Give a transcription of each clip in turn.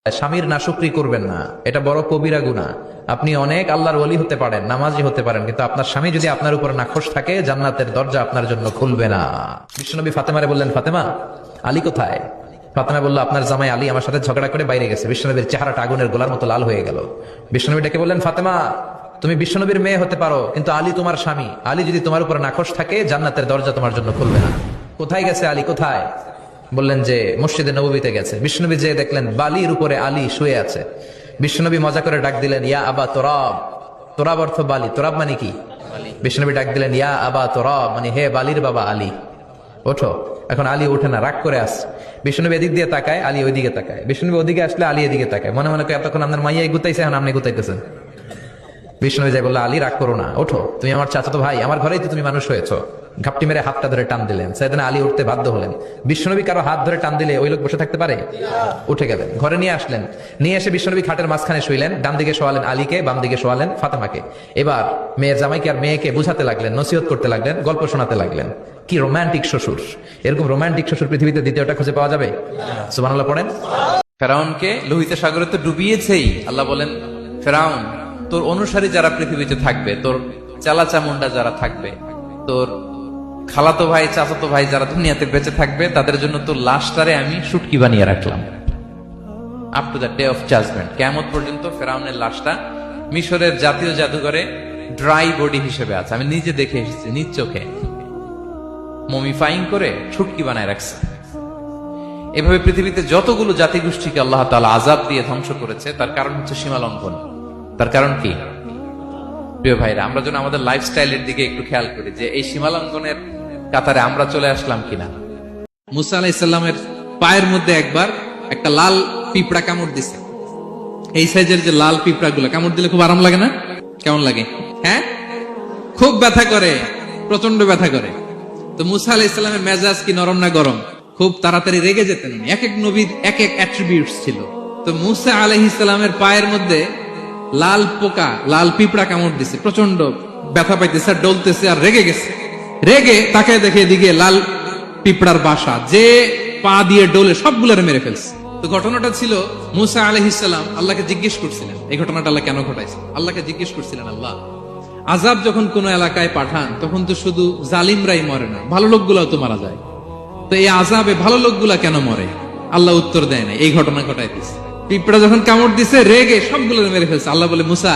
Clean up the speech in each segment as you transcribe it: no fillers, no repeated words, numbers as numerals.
স্বামীর নাশুকরি করবেন না, এটা বড় কবিরা গুনাহ। আপনি অনেক আল্লাহর ওলি হতে পারেন, নামাজি হতে পারেন, কিন্তু আপনার স্বামী যদি আপনার উপর নাখোশ থাকে, জান্নাতের দরজা আপনার জন্য খুলবে না। বিশ্বনবী ফাতেমারে বললেন, ফাতেমা, আলী কোথায়? ফাতেমা বলল, আপনার জামাই আলী আমার সাথে ঝগড়া করে বাইরে গেছে। বিশ্বনবীর চেহারাটা আগুনের গোলার মতো লাল হয়ে গেল। বিশ্বনবী ডেকে বললেন, ফাতেমা, তুমি বিশ্বনবীর মেয়ে হতে পারো, কিন্তু আলী তোমার স্বামী। আলী যদি তোমার উপর নাখোশ থাকে, জান্নাতের দরজা তোমার জন্য খুলবে না। কোথায় গেছে আলী, কোথায়? বললেন যে মসজিদে নববীতে গেছে। বিশ্বনবী যে দেখলেন বালির উপরে আলী শুয়ে আছে। বিশ্বনবী মজা করে ডাক দিলেন, ইয়া আবা তোরাব। তোরাব অর্থ বালি, তোরাব মানে কি? বিশ্বনবী ডাক দিলেন, ইয়া আবা তোরাব, মানে হে বালির বাবা আলী, ওঠো। এখন আলী ওঠে না, রাগ করে আসছে। বিশ্বনবী এদিক দিয়ে তাকায়, আলী ওইদিকে তাকায়। বিশ্বনবী ওদিকে আসলে আলী এদিকে তাকায়। মনে মনে করে এতক্ষণ আপনার মাইয়াই গুতাইছে, এখন আপনি গুতাইতেছেন। বিষ্ণু যাই বললো, আলী রাগ করো না, ওঠো, তুমি আমার চাচাতো ভাই, আমার ঘরেই তো তুমি মানুষ হয়েছো। ঘাপটি মেরে হাতটা ধরে টান দিলেন। সাইয়েদনা আলী উঠতে বাধ্য হলেন। বিশ্বনবী কারো হাত ধরে টান দিলে ওই লোক বসে থাকতে পারে? উঠে গেলেন, ঘরে নিয়ে আসলেন। নিয়ে এসে বিশ্বনবী খাটের মাঝখানে শুইলেন। ডান দিকে শোয়ালেন আলীকে, বাম দিকে শোয়ালেন ফাতেমাকে। এবার মেয়ের জামাইকে আর মেয়েকে বুঝাতে লাগলেন, নসিহত করতে লাগলেন, গল্প শোনাতে লাগলেন। কি রোমান্টিক শ্বশুর! এরকম রোমান্টিক শ্বশুর পৃথিবীতে দ্বিতীয়টা খুঁজে পাওয়া যাবে? সুবহানাল্লাহ পড়েন। ফেরাউনকে লোহিত সাগরে তো ডুবিয়েছেই। আল্লাহ বলেন, ফেরাউন, তোর অনুসারী যারা পৃথিবীতে থাকবে, তোর চালা চামুন্ডা যারা থাকবে, তোর খালাতো ভাই চাচাতো ভাই যারা দুনিয়াতে বেঁচে থাকবে, তাদের জন্য তোর লাশটারে আমি শুটকি বানিয়ে রাখলাম। Up to the day of judgment, কিয়ামত পর্যন্ত ফেরাউনের লাশটা মিশরের জাতীয় জাদুঘরে ড্রাই বডি হিসেবে আছে। আমি নিজে দেখে এসেছি, নিজ চোখে মমিফাইং করে শুটকি বানায় রাখছে। এভাবে পৃথিবীতে যতগুলো জাতিগোষ্ঠীকে আল্লাহ তাআলা আযাব দিয়ে ধ্বংস করেছে, তার কারণ হচ্ছে সীমা লঙ্ঘন। তার কারণ কি? প্রিয় ভাইরা, আমরা যেন আমাদের লাইফস্টাইলের দিকে একটু খেয়াল করি যে এই সীমালঙ্ঘনের কাতারে আমরা চলে আসলাম কিনা। মুসা আলাইহিস সালামের পায়ের মধ্যে একবার একটা লাল পিঁপড়া কামড় দিছে। এই সাইজের যে লাল পিঁপড়া গুলো কামড় দিলে খুব আরাম লাগে না? কেমন লাগে? হ্যাঁ, খুব ব্যথা করে, প্রচন্ড ব্যথা করে। তো মুসা আলাইহিস সালামের মেজাজ কি নরম না গরম? খুব তাড়াতাড়ি রেগে যেতেন। এক এক নবীর এক এক অ্যাট্রিবিউটস ছিল। তো মুসা আলাইহিস সালামের পায়ের মধ্যে লাল পোকা, লাল পিঁপড়া কামড় দিছে, প্রচন্ড ব্যথা পাইতেছে আর ডলতেছে আর রেগে গেছে। রেগে তাকে দেখে দিকে লাল পিঁপড়ার বাসা, যে পা দিয়ে ডোলে সবগুলোরে মেরে ফেলছে। তো ঘটনাটা ছিল, মুসা আলাইহিস সালাম আল্লাহকে জিজ্ঞেস করছিলেন এই ঘটনাটা আল্লাহ কেন ঘটাইছে। আল্লাহকে জিজ্ঞেস করছিলেন, আল্লাহ, আযাব যখন কোন এলাকায় পাঠান তখন তো শুধু জালিমরাই মরে না, ভালো লোকগুলাও তো মারা যায়। তো এই আযাবে ভালো লোকগুলা কেন মরে? আল্লাহ উত্তর দেয় না, এই ঘটনা ঘটাই দিচ্ছে। পিঁপড়া যখন কামড় দিছে, রেগে সবগুলো মেরে ফেলছে। আল্লাহ বলে, মুসা,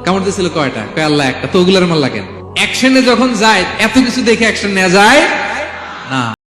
কামড় দিছিল কয়টা? কয় আল্লাহ একটা। তো ওগুলোর মারলা কেন? অ্যাকশনে যখন যায়, এত কিছু দেখে অ্যাকশন নেওয়া যায় না।